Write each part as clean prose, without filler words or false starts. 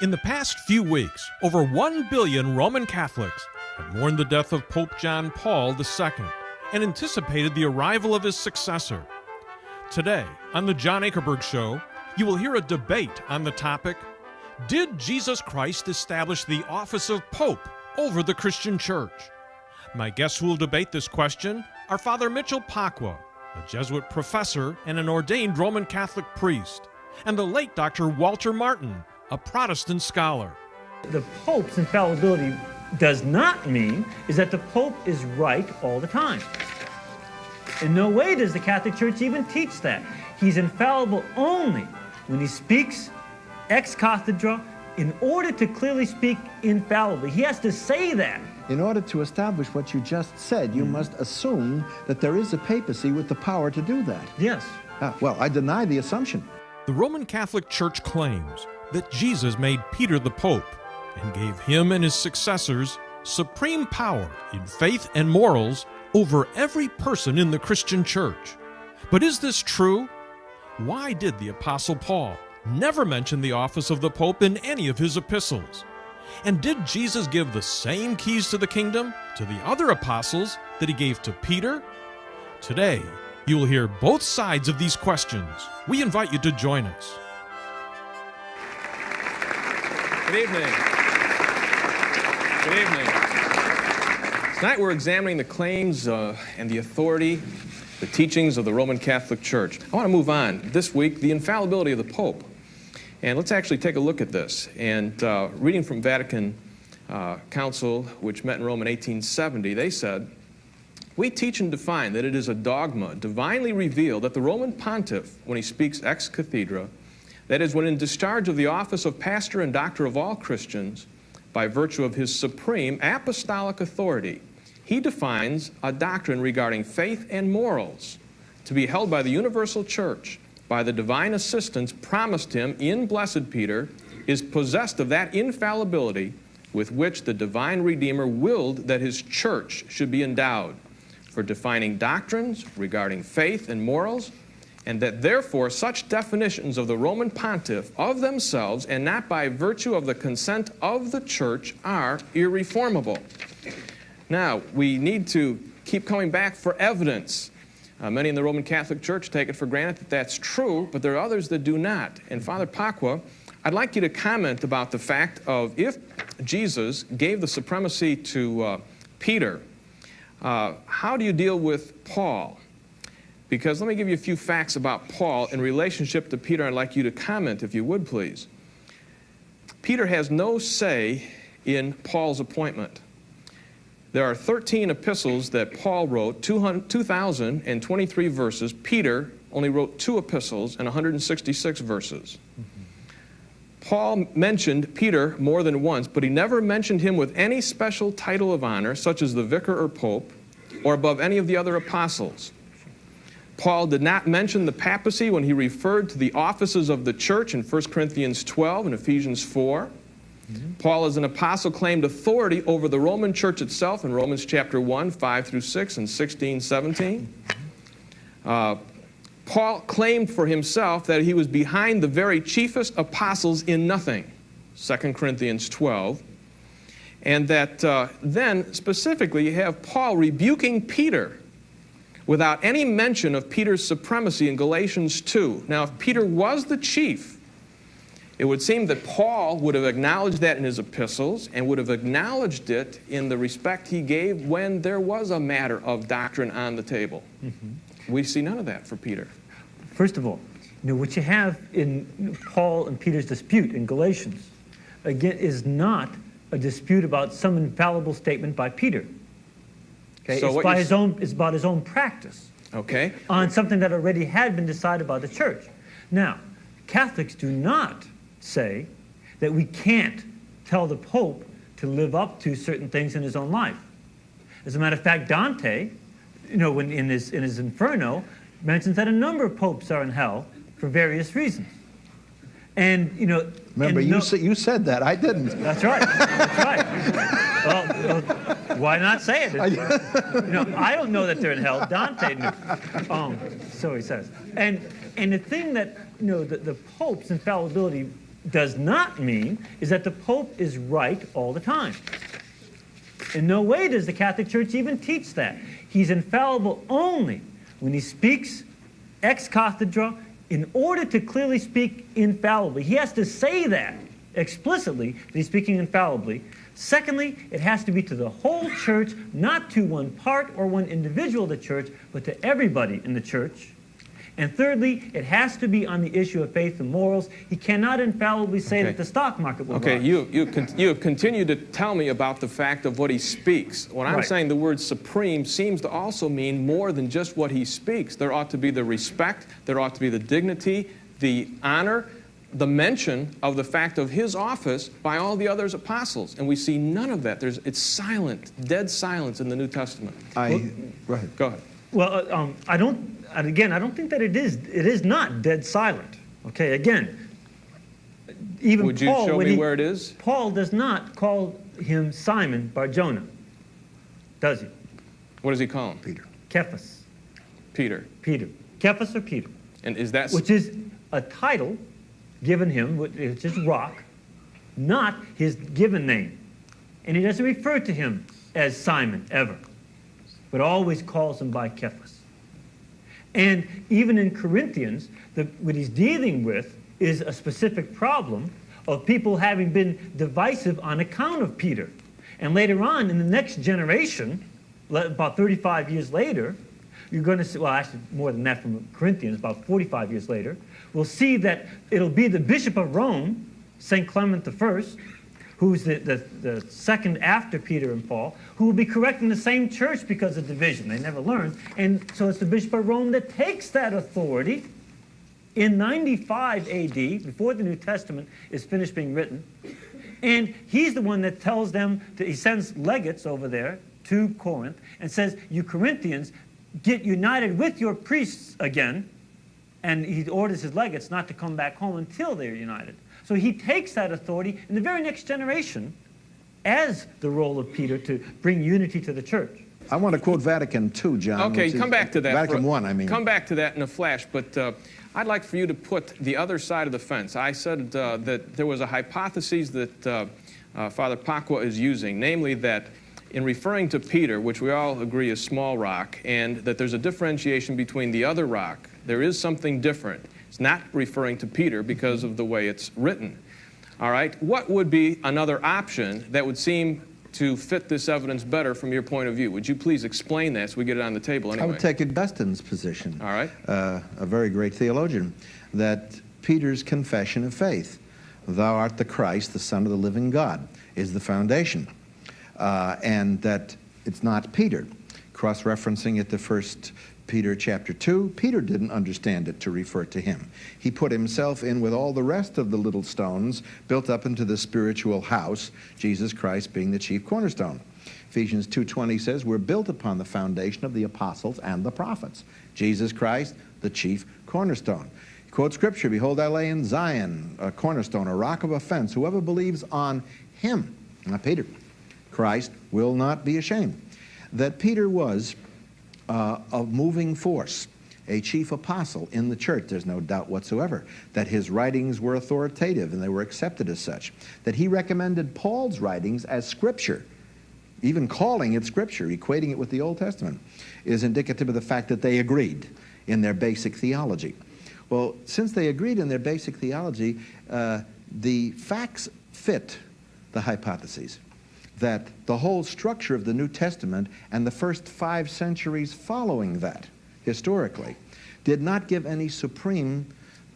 In the past few weeks, over 1 billion Roman Catholics have mourned the death of Pope John Paul II and anticipated the arrival of his successor. Today, on the John Akerberg Show, you will hear a debate on the topic, did Jesus Christ establish the office of Pope over the Christian Church? My guests who will debate this question are Father Mitchell Pacwa, a Jesuit professor and an ordained Roman Catholic priest, and the late Dr. Walter Martin, a Protestant scholar. The Pope's infallibility does not mean is that the Pope is right all the time. In no way does the Catholic Church even teach that. He's infallible only when he speaks ex cathedra in order to clearly speak infallibly. He has to say that. In order to establish what you just said, you must assume that there is a papacy with the power to do that. Yes. Well, I deny the assumption. The Roman Catholic Church claims that Jesus made Peter the Pope and gave him and his successors supreme power in faith and morals over every person in the Christian Church. But is this true? Why did the Apostle Paul never mention the office of the Pope in any of his epistles? And did Jesus give the same keys to the kingdom to the other apostles that he gave to Peter? Today, you will hear both sides of these questions. We invite you to join us. Good evening. Good evening. Tonight we're examining the claims and the authority, the teachings of the Roman Catholic Church. I want to move on. This week, the infallibility of the Pope. And let's actually take a look at this. And reading from Vatican Council, which met in Rome in 1870, they said, "We teach and define that it is a dogma divinely revealed that the Roman Pontiff, when he speaks ex cathedra, that is, when in discharge of the office of pastor and doctor of all Christians, by virtue of his supreme apostolic authority, he defines a doctrine regarding faith and morals to be held by the universal church, by the divine assistance promised him in Blessed Peter, is possessed of that infallibility with which the divine Redeemer willed that his church should be endowed, for defining doctrines regarding faith and morals, and that therefore such definitions of the Roman Pontiff of themselves and not by virtue of the consent of the Church are irreformable." Now, we need to keep coming back for evidence. Many in the Roman Catholic Church take it for granted that that's true, but there are others that do not. And Father Pacwa, I'd like you to comment about the fact of if Jesus gave the supremacy to Peter, how do you deal with Paul? Because let me give you a few facts about Paul in relationship to Peter. I'd like you to comment, if you would, please. Peter has no say in Paul's appointment. There are 13 epistles that Paul wrote, 2,023 verses. Peter only wrote 2 epistles and 166 verses. Paul mentioned Peter more than once, but he never mentioned him with any special title of honor, such as the vicar or pope, or above any of the other apostles. Paul did not mention the papacy when he referred to the offices of the church in 1 Corinthians 12 and Ephesians 4. Paul as an apostle claimed authority over the Roman church itself in Romans chapter 1, 5 through 6 and 16, 17. Paul claimed for himself that he was behind the very chiefest apostles in nothing, 2 Corinthians 12. And that then specifically you have Paul rebuking Peter without any mention of Peter's supremacy in Galatians 2. Now, if Peter was the chief, it would seem that Paul would have acknowledged that in his epistles and would have acknowledged it in the respect he gave when there was a matter of doctrine on the table. We see none of that for Peter. First of all, what you have in Paul and Peter's dispute in Galatians, again, is not a dispute about some infallible statement by Peter. Okay, so it's about his own practice. Okay. On something that already had been decided by the church. Now, Catholics do not say that we can't tell the Pope to live up to certain things in his own life. As a matter of fact, Dante, when in his Inferno, mentions that a number of popes are in hell for various reasons. And remember, you said that. I didn't. That's right. That's right. Well, why not say it? I don't know that they're in hell. Dante knew. So he says. And the thing that the Pope's infallibility does not mean is that the Pope is right all the time. In no way does the Catholic Church even teach that. He's infallible only when he speaks ex cathedra in order to clearly speak infallibly. He has to say that explicitly, that he's speaking infallibly. Secondly, it has to be to the whole church, not to one part or one individual of the church, but to everybody in the church. And thirdly, it has to be on the issue of faith and morals. He cannot infallibly say that the stock market will rise. You have continued to tell me about the fact of what he speaks. When I'm saying the word supreme seems to also mean more than just what he speaks. There ought to be the respect, there ought to be the dignity, the honor, the mention of the fact of his office by all the other apostles. And we see none of that. It's silent, dead silence in the New Testament. Go ahead. Go ahead. Well, I don't think that it is not dead silent. Okay, again, even Would you Paul, show me where it is? Paul does not call him Simon Bar-Jonah, does he? What does he call him? Peter. Cephas. Peter. Peter. Cephas or Peter. And is that... Which is a title given him, which is rock, not his given name. And he doesn't refer to him as Simon ever, but always calls him by Cephas. And even in Corinthians, what he's dealing with is a specific problem of people having been divisive on account of Peter. And later on, in the next generation, about 35 years later, you're going to see, well, actually more than that from Corinthians, about 45 years later, we'll see that it'll be the Bishop of Rome, St. Clement I, who's the second after Peter and Paul, who will be correcting the same church because of division. They never learned. And so it's the Bishop of Rome that takes that authority in 95 AD, before the New Testament is finished being written. And he's the one that tells them, he sends legates over there to Corinth and says, you Corinthians, get united with your priests again. And he orders his legates not to come back home until they're united. So he takes that authority in the very next generation as the role of Peter to bring unity to the church. I want to quote Vatican II, John. Okay, come back to that. Vatican I, I mean. Come back to that in a flash, but I'd like for you to put the other side of the fence. I said that there was a hypothesis that Father Pacwa is using, namely that in referring to Peter, which we all agree is small rock, and that there's a differentiation between the other rock, there is something different. It's not referring to Peter because of the way it's written. All right, what would be another option that would seem to fit this evidence better from your point of view? Would you please explain that so we get it on the table anyway? I would take Augustine's position, all right, a very great theologian, that Peter's confession of faith, thou art the Christ, the Son of the living God, is the foundation. And that it's not Peter. Cross-referencing it to 1 Peter chapter 2, Peter didn't understand it to refer to him. He put himself in with all the rest of the little stones built up into the spiritual house, Jesus Christ being the chief cornerstone. Ephesians 2:20 says, we're built upon the foundation of the apostles and the prophets. Jesus Christ, the chief cornerstone. He quotes scripture, behold, I lay in Zion a cornerstone, a rock of offense. Whoever believes on him, not Peter, Christ, will not be ashamed. That Peter was a moving force, a chief apostle in the church, there's no doubt whatsoever. That his writings were authoritative and they were accepted as such. That he recommended Paul's writings as scripture, even calling it scripture, equating it with the Old Testament, is indicative of the fact that they agreed in their basic theology. Well, since they agreed in their basic theology, the facts fit the hypotheses that the whole structure of the New Testament and the first 5 centuries following that, historically, did not give any supreme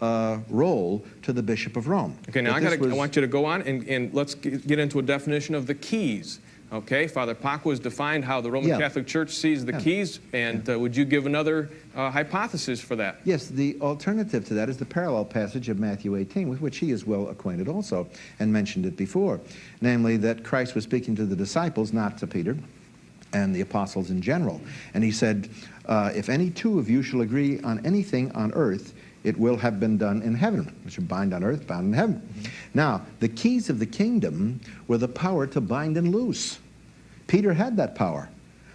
role to the Bishop of Rome. Okay, now I want you to go on and let's get into a definition of the keys. Okay, Father Pacwa has defined how the Roman Catholic Church sees the keys, and would you give another hypothesis for that? Yes, the alternative to that is the parallel passage of Matthew 18, with which he is well acquainted also, and mentioned it before. Namely, that Christ was speaking to the disciples, not to Peter, and the apostles in general. And he said, if any two of you shall agree on anything on earth, it will have been done in heaven, which are bind on earth, bound in heaven. Mm-hmm. Now, the keys of the kingdom were the power to bind and loose. Peter had that power,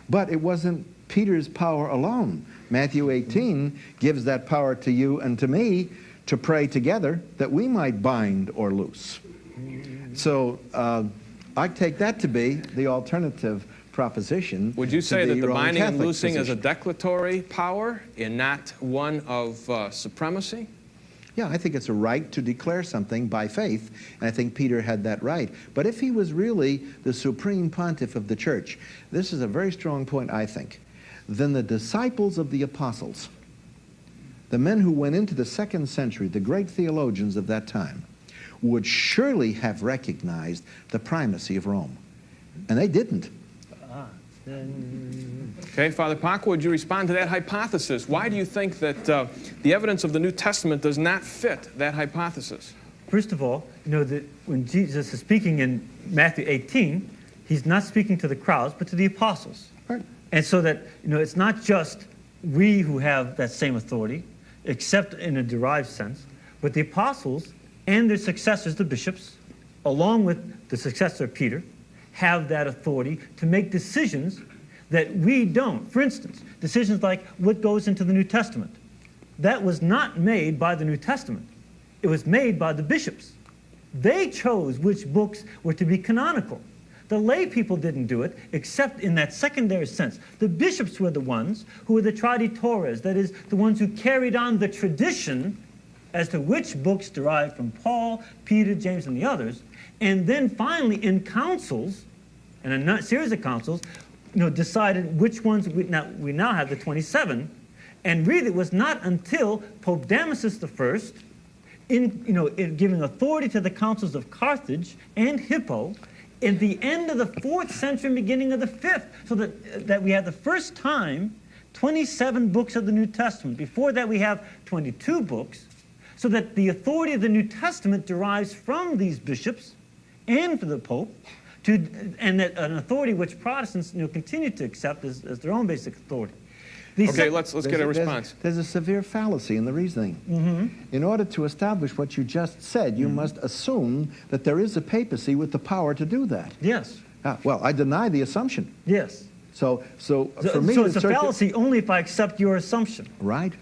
but it wasn't Peter's power alone. Matthew 18 gives that power to you and to me to pray together that we might bind or loose. So I take that to be the alternative proposition. Would you say that the Roman binding and Catholic loosing is a position. declaratory power and not one of supremacy? Yeah, I think it's a right to declare something by faith, and I think Peter had that right. But if he was really the supreme pontiff of the church, this is a very strong point, I think, then the disciples of the apostles, the men who went into the 2nd century, the great theologians of that time, would surely have recognized the primacy of Rome. And they didn't. Okay, Father Paco, would you respond to that hypothesis? Why do you think that the evidence of the New Testament does not fit that hypothesis? First of all, you know that when Jesus is speaking in Matthew 18, he's not speaking to the crowds, but to the apostles. Right. And so that, you know, it's not just we who have that same authority, except in a derived sense, but the apostles and their successors, the bishops, along with the successor Peter, have that authority to make decisions that we don't. For instance, decisions like what goes into the New Testament. That was not made by the New Testament. It was made by the bishops. They chose which books were to be canonical. The lay people didn't do it, except in that secondary sense. The bishops were the ones who were the traditores, that is, the ones who carried on the tradition as to which books derived from Paul, Peter, James, and the others. And then finally, in councils, and a series of councils, you know, decided which ones we now have the 27. And really, it was not until Pope Damasus I, in giving authority to the councils of Carthage and Hippo, in the end of the 4th century, beginning of the 5th, so that we had the first time 27 books of the New Testament. Before that, we have 22 books, so that the authority of the New Testament derives from these bishops and from the Pope, and that an authority which Protestants continue to accept as their own basic authority. Okay, let's get a response. There's a severe fallacy in the reasoning. Mm-hmm. In order to establish what you just said, you must assume that there is a papacy with the power to do that. Yes. Well, I deny the assumption. Yes. So for me, so it's a fallacy only if I accept your assumption. Right.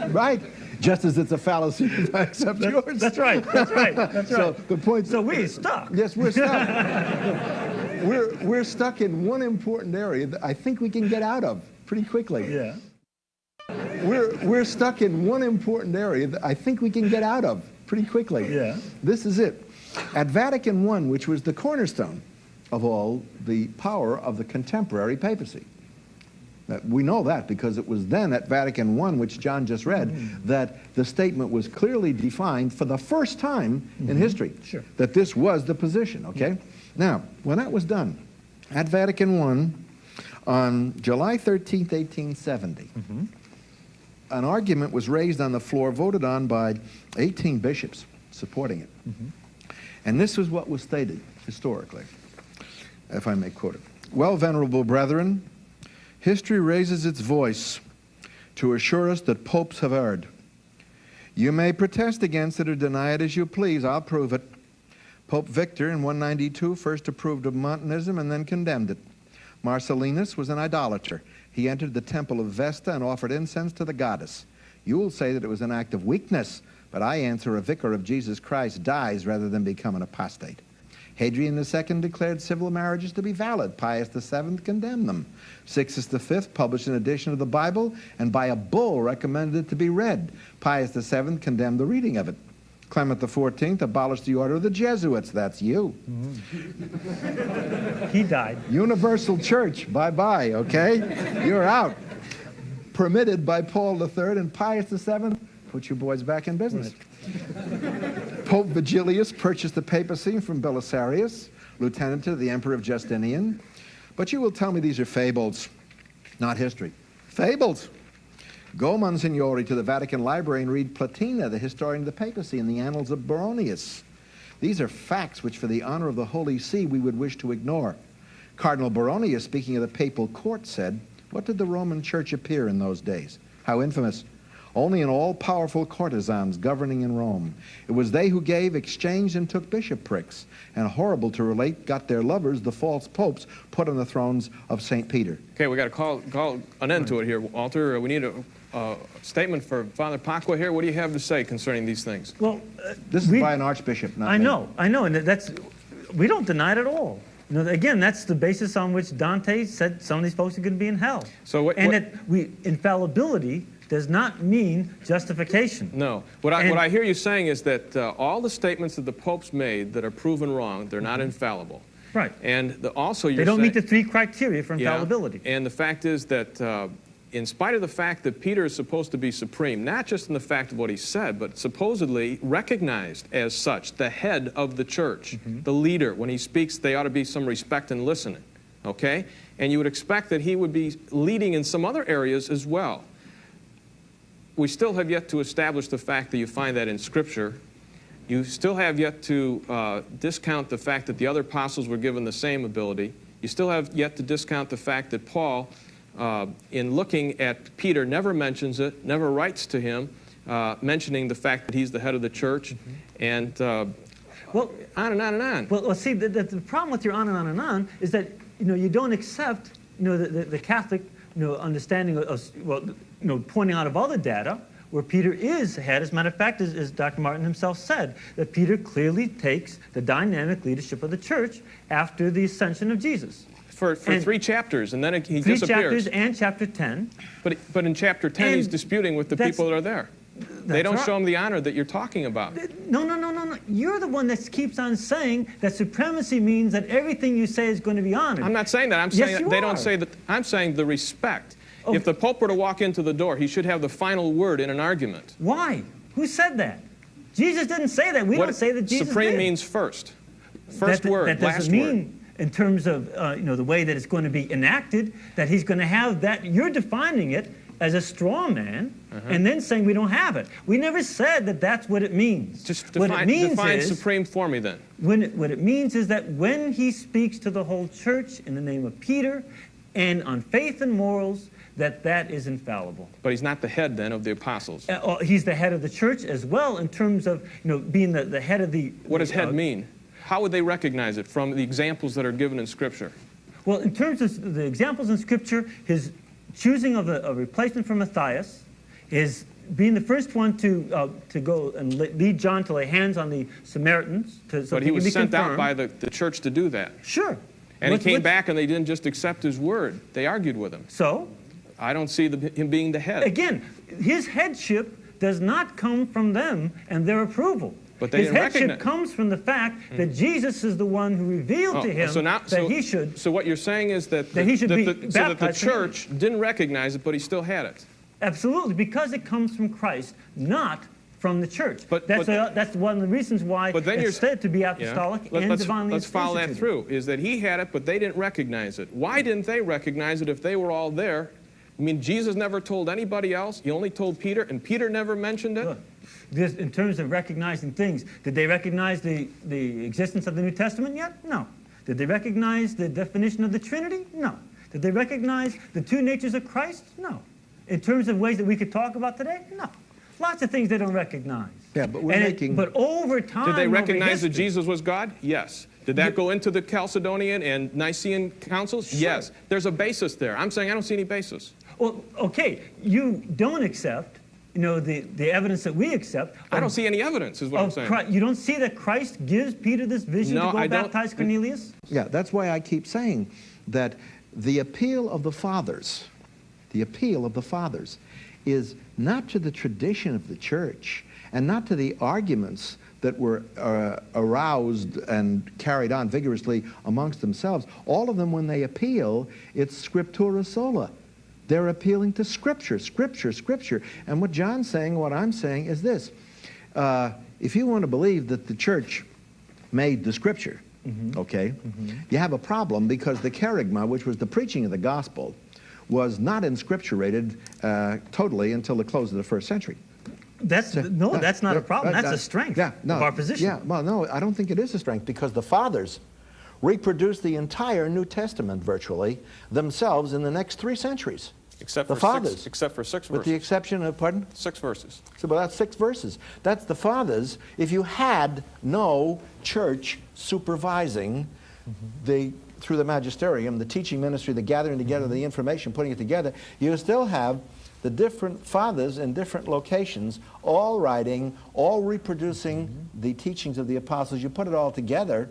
Right. Just as it's a fallacy if I accept yours. That's right. That's right. That's right. So the point. So we're stuck. Yes, we're stuck. We're stuck in one important area that I think we can get out of pretty quickly. Yeah. We're stuck in one important area that I think we can get out of pretty quickly. Yeah. This is it. At Vatican I, which was the cornerstone of all the power of the contemporary papacy. We know that because it was then at Vatican I, which John just read, that the statement was clearly defined for the first time in history, that this was the position, okay? Now, when that was done, at Vatican I, on July 13th, 1870, an argument was raised on the floor, voted on by 18 bishops supporting it. And this is what was stated historically, if I may quote it. Well, venerable brethren, history raises its voice to assure us that popes have erred. You may protest against it or deny it as you please. I'll prove it. Pope Victor in 192 first approved of Montanism and then condemned it. Marcellinus was an idolater. He entered the temple of Vesta and offered incense to the goddess. You will say that it was an act of weakness, but I answer a vicar of Jesus Christ dies rather than become an apostate. Hadrian II declared civil marriages to be valid. Pius VII condemned them. Sixtus V published an edition of the Bible and by a bull recommended it to be read. Pius VII condemned the reading of it. Clement XIV abolished the order of the Jesuits. That's you. He died. Universal Church, bye-bye, okay? You're out. Permitted by Paul III and Pius VII, put you boys back in business. Pope Vigilius purchased the papacy from Belisarius, lieutenant to the Emperor of Justinian. But you will tell me these are fables, not history. Fables. Go, Monsignori, to the Vatican Library and read Platina, the historian of the papacy, and the Annals of Baronius. These are facts which, for the honor of the Holy See, we would wish to ignore. Cardinal Baronius, speaking of the papal court, said, "What did the Roman Church appear in those days? How infamous! only an all-powerful courtesans governing in Rome. It was they who gave, exchanged, and took bishoprics, and horrible to relate, got their lovers, the false popes, put on the thrones of St. Peter. Okay, we got to call an end to it here, Walter. We need a statement for Father Pacwa here. What do you have to say concerning these things? Well, This is by an archbishop, not I me. know, and we don't deny it at all. Again, that's the basis on which Dante said some of these folks are going to be in hell. So infallibility does not mean justification. No. What I hear you saying is that all the statements that the popes made that are proven wrong, they're not infallible. Right. And also they don't meet the 3 criteria for infallibility. Yeah. And the fact is that in spite of the fact that Peter is supposed to be supreme, not just in the fact of what he said, but supposedly recognized as such, the head of the church, the leader. When he speaks, there ought to be some respect and listening. Okay? And you would expect that he would be leading in some other areas as well. We still have yet to establish the fact that you find that in Scripture. You still have yet to discount the fact that the other apostles were given the same ability. You still have yet to discount the fact that Paul, in looking at Peter, never mentions it, never writes to him, mentioning the fact that he's the head of the church, and well, on and on and on. Well, see, the problem with your on and on and on is that you don't accept the Catholic understanding of pointing out of other data where Peter is head. As a matter of fact, as Dr. Martin himself said, that Peter clearly takes the dynamic leadership of the church after the ascension of Jesus. For 3 chapters, and then he 3 disappears. chapters and chapter 10. But in chapter 10, he's disputing with the people that are there. They don't show him the honor that you're talking about. No. You're the one that keeps on saying that supremacy means that everything you say is going to be honored. I'm not saying that. I'm saying yes, they don't say that. I'm saying the respect. Oh. If the Pope were to walk into the door, he should have the final word in an argument. Why? Who said that? Jesus didn't say that. We don't say that Jesus supreme did. Means first. First word, that last doesn't mean, word. In terms of the way that it's going to be enacted, that he's going to have that. You're defining it as a straw man, and then saying we don't have it. We never said that that's what it means. Just define supreme for me then. What it means is that when he speaks to the whole church in the name of Peter and on faith and morals, that is infallible. But he's not the head then of the apostles. He's the head of the church as well in terms of being the head of the... What does head mean? How would they recognize it from the examples that are given in Scripture? Well, in terms of the examples in Scripture, his choosing of a replacement for Matthias, is being the first one to go and lead John to lay hands on the Samaritans. But he was sent out by the church to do that. Sure. And he came back and they didn't just accept his word. They argued with him. So? I don't see him being the head. Again, his headship does not come from them and their approval. But they his headship comes from the fact that Jesus is the one who revealed to him that he should. So what you're saying is that the church didn't recognize it, but he still had it. Absolutely, because it comes from Christ, not from the church. That's one of the reasons why it's said to be apostolic and divinely. Let's follow that through. Is that he had it, but they didn't recognize it. Why didn't they recognize it if they were all there? I mean, Jesus never told anybody else. He only told Peter, and Peter never mentioned it. Look, in terms of recognizing things, did they recognize the existence of the New Testament yet? No. Did they recognize the definition of the Trinity? No. Did they recognize the 2 natures of Christ? No. In terms of ways that we could talk about today? No. Lots of things they don't recognize. Yeah, but but over time, did they recognize that Jesus was God? Yes. Did that go into the Chalcedonian and Nicene councils? Sure. Yes. There's a basis there. I'm saying I don't see any basis. Well, okay, you don't accept, the evidence that we accept. I don't see any evidence, is what I'm saying. Christ. You don't see that Christ gives Peter this vision to go baptize Cornelius? Yeah, that's why I keep saying that the appeal of the fathers is not to the tradition of the church and not to the arguments that were aroused and carried on vigorously amongst themselves. All of them, when they appeal, it's scriptura sola. They're appealing to Scripture, Scripture, Scripture. And what John's saying, what I'm saying is this. If you want to believe that the church made the Scripture, you have a problem because the kerygma, which was the preaching of the gospel, was not inscripturated totally until the close of the 1st century. That's not a problem. That's a strength of our position. Yeah, well, no, I don't think it is a strength because the fathers reproduced the entire New Testament virtually themselves in the next 3 centuries. Except the for fathers. Except for 6 With verses. the exception of, pardon? 6 verses. So, well, that's 6 verses. That's the fathers. If you had no church supervising through the magisterium, the teaching ministry, the gathering together, the information, putting it together, you still have the different fathers in different locations, all writing, all reproducing the teachings of the apostles. You put it all together,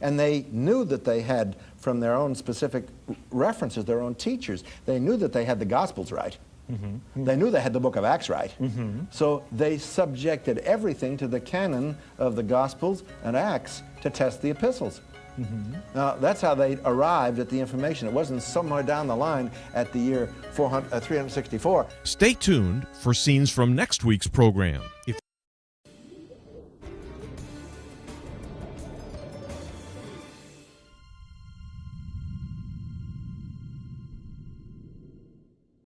and they knew that they had, from their own specific references, their own teachers, they knew that they had the Gospels right. They knew they had the book of Acts right. So they subjected everything to the canon of the Gospels and Acts to test the epistles. Now, that's how they arrived at the information. It wasn't somewhere down the line at the year 364. Stay tuned for scenes from next week's program. If